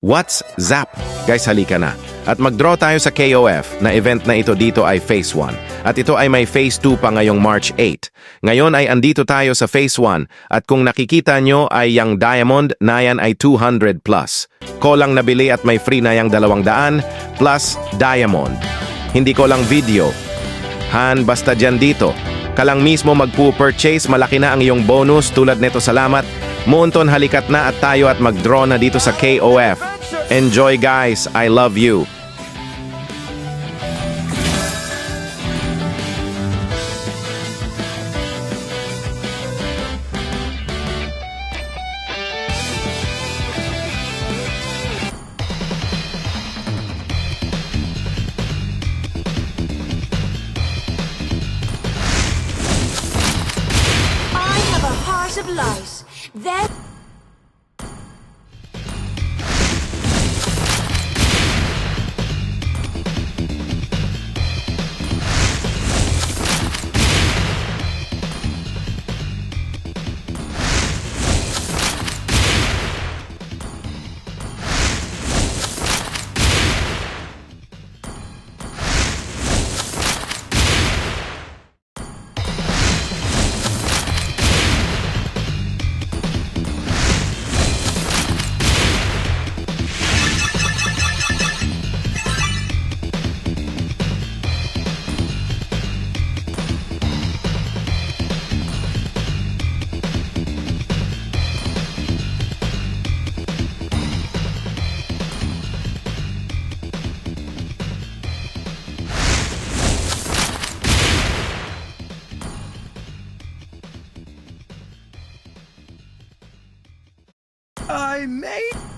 What's Zap? Guys, halika na. At mag-draw tayo sa KOF na event na ito dito ay Phase 1. At ito ay may Phase 2 pa ngayong March 8. Ngayon ay andito tayo sa Phase 1 at kung nakikita nyo ay yung diamond na yan ay 200 plus. Ko lang nabili at may free na yung 200 plus diamond. Hindi ko lang video. Han, basta dyan dito. Kalang mismo magpu-purchase, malaki na ang iyong bonus tulad nito, salamat. Moonton, halikat na at tayo at mag-draw na dito sa KOF. Enjoy guys, I love you. I have a heart of light. That I made.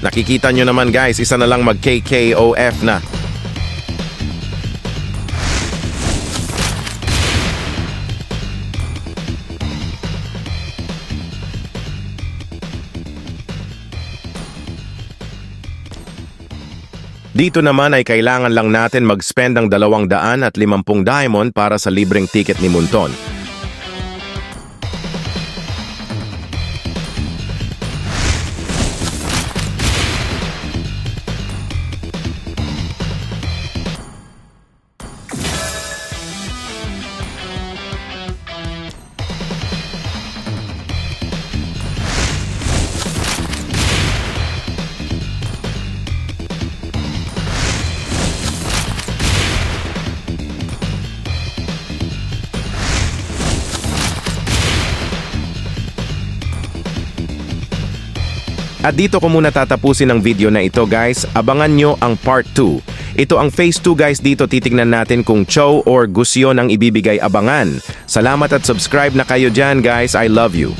Nakikita nyo naman guys, isa na lang mag-KKOF na. Dito naman ay kailangan lang natin mag-spend ng 250 diamond para sa libreng ticket ni Munton. At dito ko muna tatapusin ang video na ito guys, abangan nyo ang part 2. Ito ang phase 2 guys, dito titignan natin kung Chow or Gusyon ang ibibigay, abangan. Salamat at subscribe na kayo dyan guys, I love you.